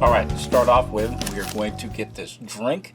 Alright, to start off with, we are going to get this drink.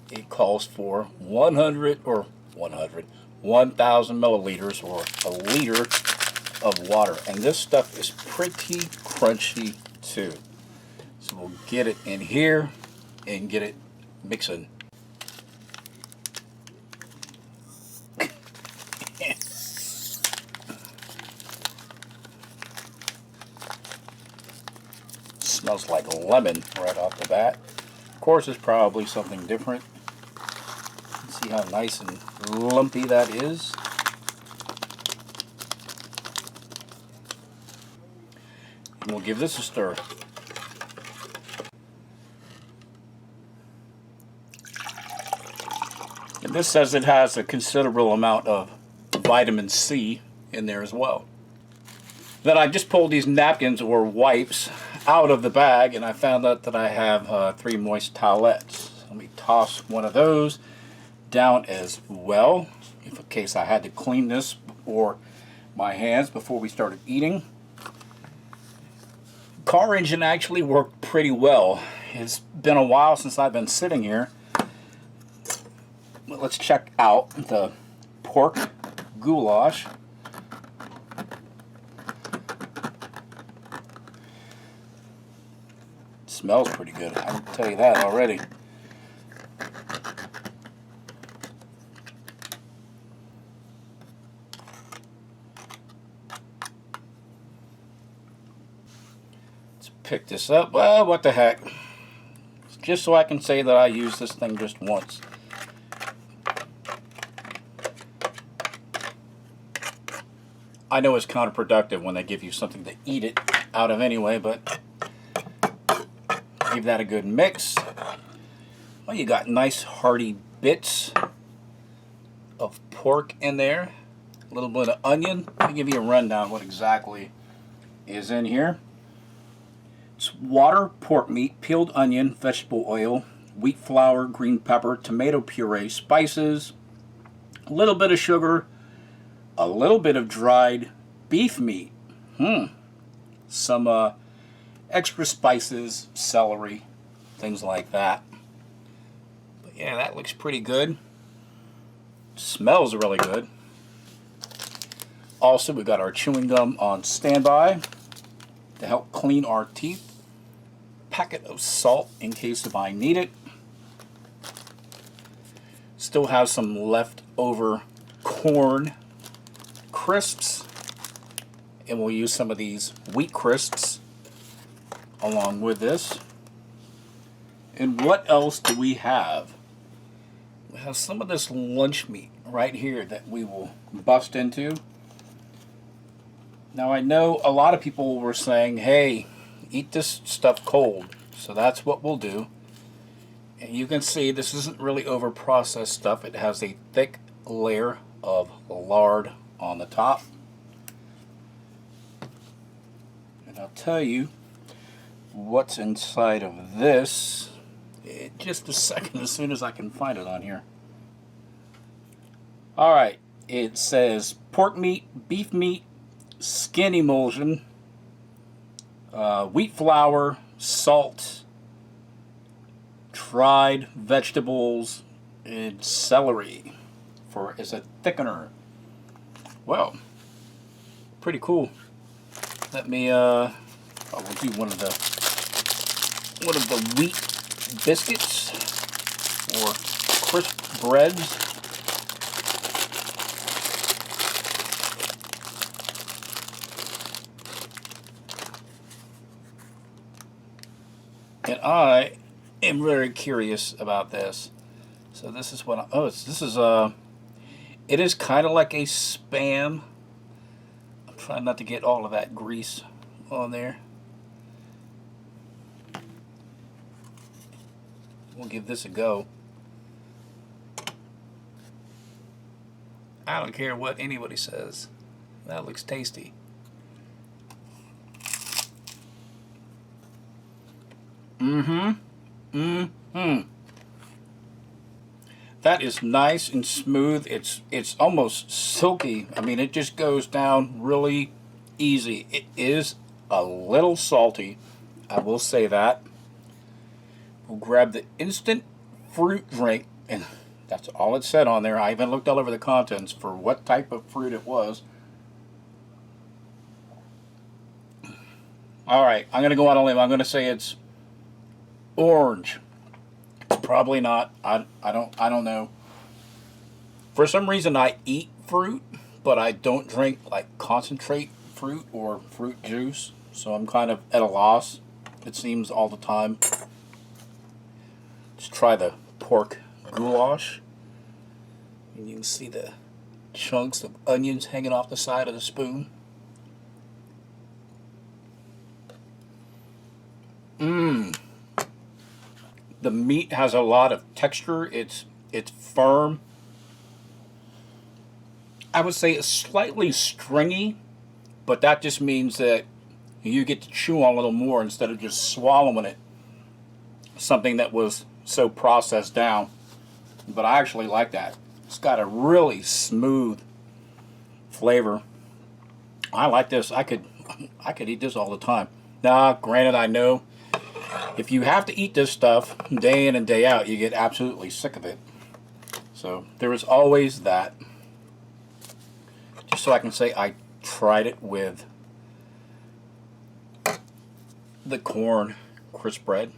It calls for 1,000 milliliters or a liter of water. And this stuff is pretty crunchy too. So we'll get it in here and get it mixing. Smells like lemon right off the bat. Of course, it's probably something different. See how nice and lumpy that is. And we'll give this a stir. And this says it has a considerable amount of vitamin C in there as well. Then I just pulled these napkins or wipes out of the bag, and I found out that I have 3 moist towelettes. Let me toss one of those down as well, in case I had to clean this or my hands before we started eating. Car engine actually worked pretty well. It's been a while since I've been sitting here. But let's check out the pork goulash. Smells pretty good, I can tell you that already. Let's pick this up. Well, what the heck. Just so I can say that I used this thing just once. I know it's counterproductive when they give you something to eat it out of anyway, but give that a good mix. Well, you got nice hearty bits of pork in there. A little bit of onion. Let me give you a rundown what exactly is in here. It's water, pork meat, peeled onion, vegetable oil, wheat flour, green pepper, tomato puree, spices, a little bit of sugar, a little bit of dried beef meat. Some extra spices, celery, things like that. But yeah, that looks pretty good. Smells really good. Also, we got our chewing gum on standby to help clean our teeth. Packet of salt in case if I need it. Still have some leftover corn crisps, and we'll use some of these wheat crisps along with this. And what else do we have? We have some of this lunch meat right here that we will bust into. Now I know a lot of people were saying, hey, eat this stuff cold. So that's what we'll do. And you can see this isn't really over processed stuff. It has a thick layer of lard on the top. And I'll tell you what's inside of this in just a second, as soon as I can find it on here. Alright, it says pork meat, beef meat, skin emulsion, wheat flour, salt, dried vegetables, and celery as a thickener. Well, pretty cool. Let me I will do one of the wheat biscuits or crisp breads. And I am very curious about this. So this is what it is kind of like a Spam. I'm trying not to get all of that grease on there. We'll give this a go. I don't care what anybody says. That looks tasty. That is nice and smooth. It's almost silky. I mean, it just goes down really easy. It is a little salty, I will say that. we'll grab the instant fruit drink, and that's all it said on there. I even looked all over the contents for what type of fruit it was. Alright, I'm going to go on a limb. I'm going to say it's orange. It's probably not. I don't know. For some reason I eat fruit, but I don't drink like concentrate fruit or fruit juice. So I'm kind of at a loss, it seems, all the time. Let's try the pork goulash. And you can see the chunks of onions hanging off the side of the spoon. The meat has a lot of texture. It's firm. I would say it's slightly stringy, but that just means that you get to chew on a little more instead of just swallowing it. Something that was so processed down. But I actually like that. It's got a really smooth flavor. I like this. I could eat this all the time. Now, granted, I know if you have to eat this stuff day in and day out, you get absolutely sick of it. So there is always that. Just so I can say I tried it with the corn crisp bread.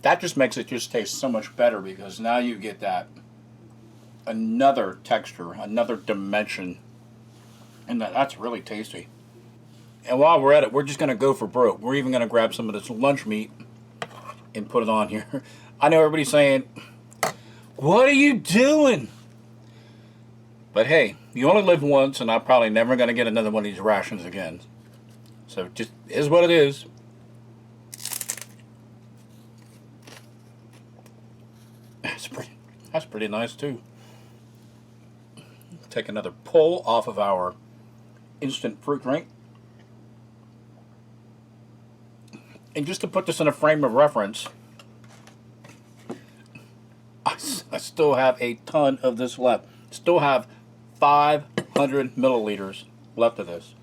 That just makes it just taste so much better, because now you get that another texture, another dimension, and that's really tasty. And while we're at it, we're just going to go for broke. We're even going to grab some of this lunch meat and put it on here. I know everybody's saying, what are you doing? But hey, you only live once, and I'm probably never going to get another one of these rations again. So it just is what it is. That's pretty nice too. Take another pull off of our instant fruit drink. And just to put this in a frame of reference, I still have a ton of this left. Still have 500 milliliters left of this.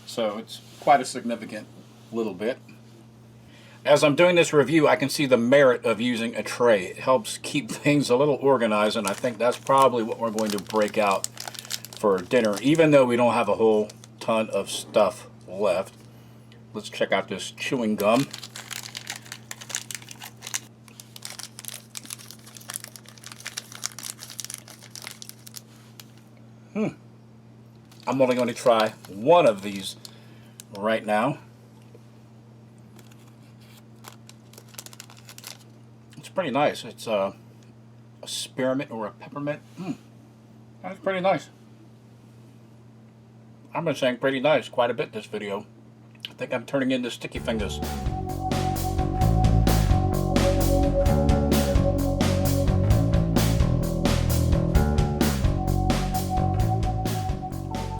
So it's quite a significant little bit. As I'm doing this review, I can see the merit of using a tray. It helps keep things a little organized, and I think that's probably what we're going to break out for dinner, even though we don't have a whole ton of stuff left. Let's check out this chewing gum. I'm only going to try one of these right now. It's pretty nice. It's a spearmint or a peppermint. That's pretty nice. I've been saying pretty nice quite a bit this video. I think I'm turning into sticky fingers.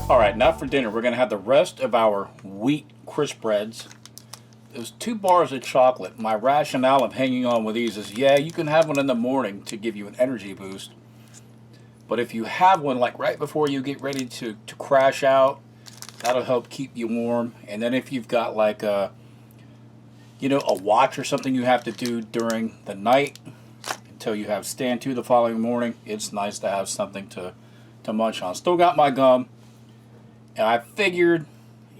Alright, now for dinner, we're going to have the rest of our wheat crisp breads. There's 2 bars of chocolate. My rationale of hanging on with these is, yeah, you can have one in the morning to give you an energy boost. But if you have one like right before you get ready to crash out, that'll help keep you warm. And then if you've got like a watch or something you have to do during the night until you have stand to the following morning, it's nice to have something to munch on. Still got my gum. And I figured,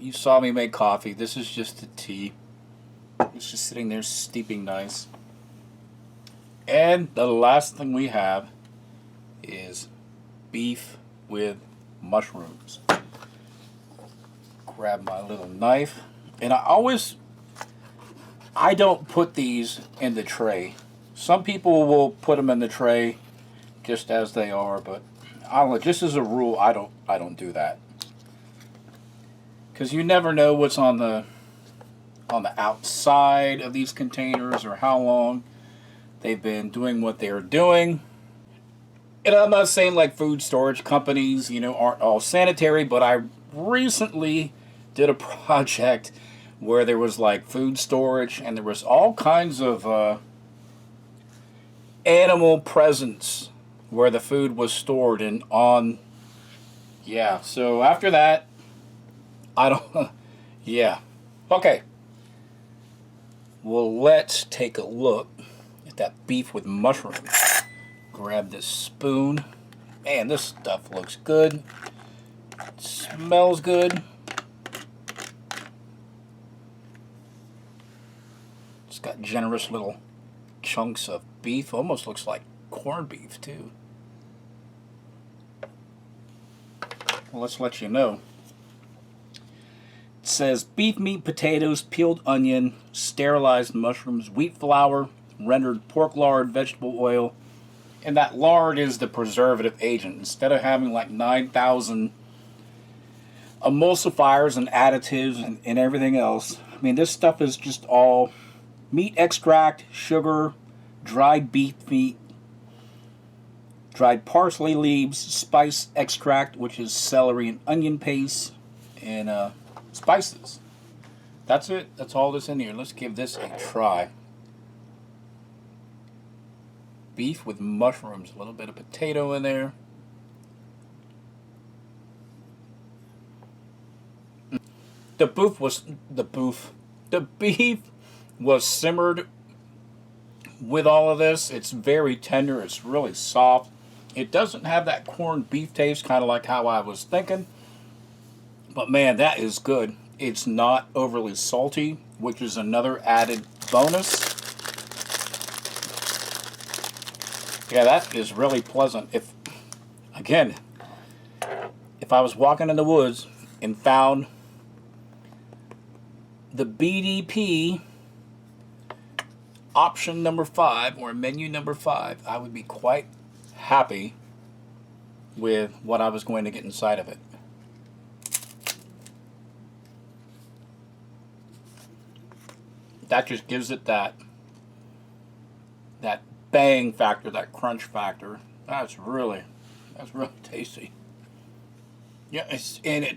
you saw me make coffee, this is just a tea. It's just sitting there steeping nice. And the last thing we have is beef with mushrooms. Grab my little knife. And I don't put these in the tray. Some people will put them in the tray just as they are, but I don't know, just as a rule, I don't do that. Because you never know what's on the outside of these containers or how long they've been doing what they're doing. And I'm not saying like food storage companies, aren't all sanitary, but I recently did a project where there was like food storage and there was all kinds of animal presence where the food was stored and on. Yeah, so after that, I don't, yeah. Okay. Well, let's take a look at that beef with mushrooms. Grab this spoon. Man, this stuff looks good. It smells good. It's got generous little chunks of beef. Almost looks like corned beef, too. Well, let's let you know. It says beef meat, potatoes, peeled onion, sterilized mushrooms, wheat flour, rendered pork lard, vegetable oil, and that lard is the preservative agent. Instead of having like 9,000 emulsifiers and additives and everything else, I mean, this stuff is just all meat extract, sugar, dried beef meat, dried parsley leaves, spice extract, which is celery and onion paste, and spices. That's it. That's all that's in here. Let's give this a try. Beef with mushrooms, a little bit of potato in there. The beef was simmered with all of this. It's very tender. It's really soft. It doesn't have that corned beef taste, kind of like how I was thinking. But man, that is good. It's not overly salty, which is another added bonus. Yeah, that is really pleasant. If I was walking in the woods and found the BDP option number 5 or menu number 5, I would be quite happy with what I was going to get inside of it. That just gives it that bang factor, that crunch factor. That's really tasty. Yeah,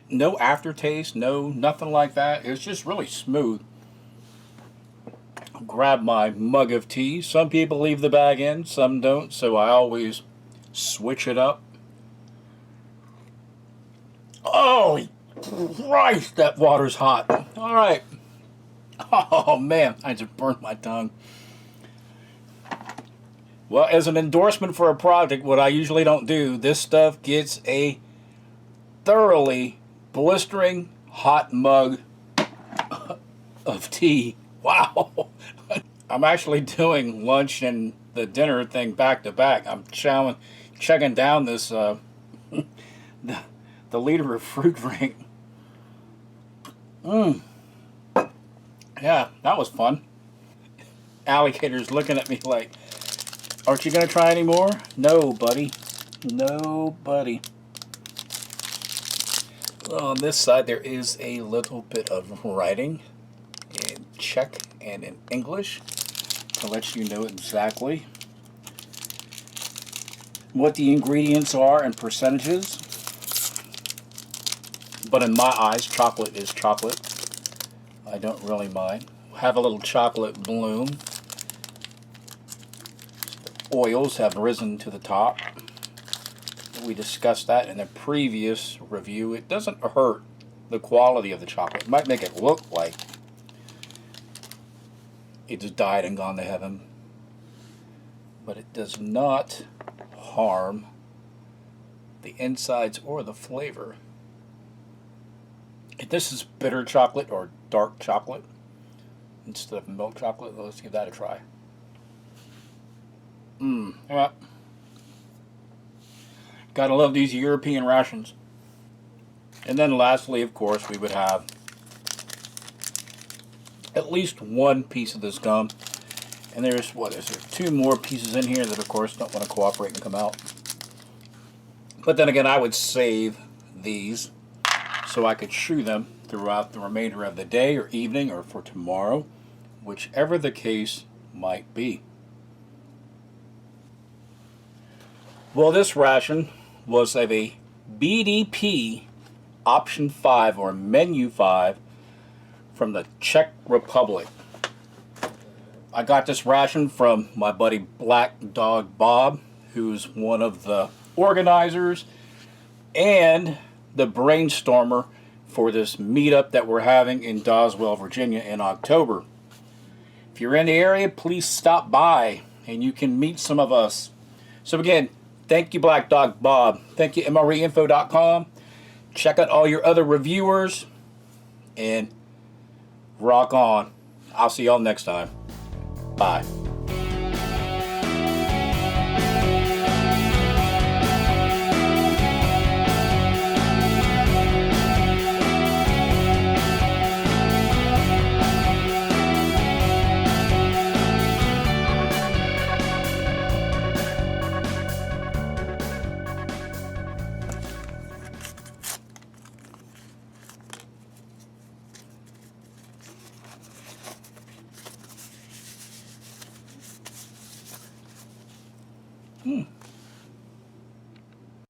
no aftertaste, nothing like that. It's just really smooth. I'll grab my mug of tea. Some people leave the bag in, some don't, so I always switch it up. Holy Christ, that water's hot. All right. Oh man, I just burned my tongue. Well, as an endorsement for a product, what I usually don't do, this stuff gets a thoroughly blistering hot mug of tea. Wow. I'm actually doing lunch and the dinner thing back to back. I'm checking down this the liter of fruit drink. Yeah, that was fun. Alligator's looking at me like, aren't you going to try any more? No, buddy. No, buddy. Well, on this side, there is a little bit of writing in Czech and in English to let you know exactly what the ingredients are and percentages. But in my eyes, chocolate is chocolate. I don't really mind. Have a little chocolate bloom. Oils have risen to the top. We discussed that in a previous review. It doesn't hurt the quality of the chocolate. It might make it look like it's died and gone to heaven, but it does not harm the insides or the flavor. If this is bitter chocolate or dark chocolate instead of milk chocolate, let's give that a try. Yeah. Gotta love these European rations. And then lastly, of course, we would have at least one piece of this gum. And there's, what is there, 2 more pieces in here that, of course, don't want to cooperate and come out. But then again, I would save these so I could chew them throughout the remainder of the day or evening or for tomorrow, whichever the case might be. Well, this ration was of a BDP option 5 or menu 5 from the Czech Republic. I got this ration from my buddy Black Dog Bob, who's one of the organizers and the brainstormer for this meetup that we're having in Doswell, Virginia in October. If you're in the area, please stop by and you can meet some of us. So again, thank you, Black Dog Bob. Thank you, MREinfo.com. Check out all your other reviewers and rock on. I'll see y'all next time. Bye.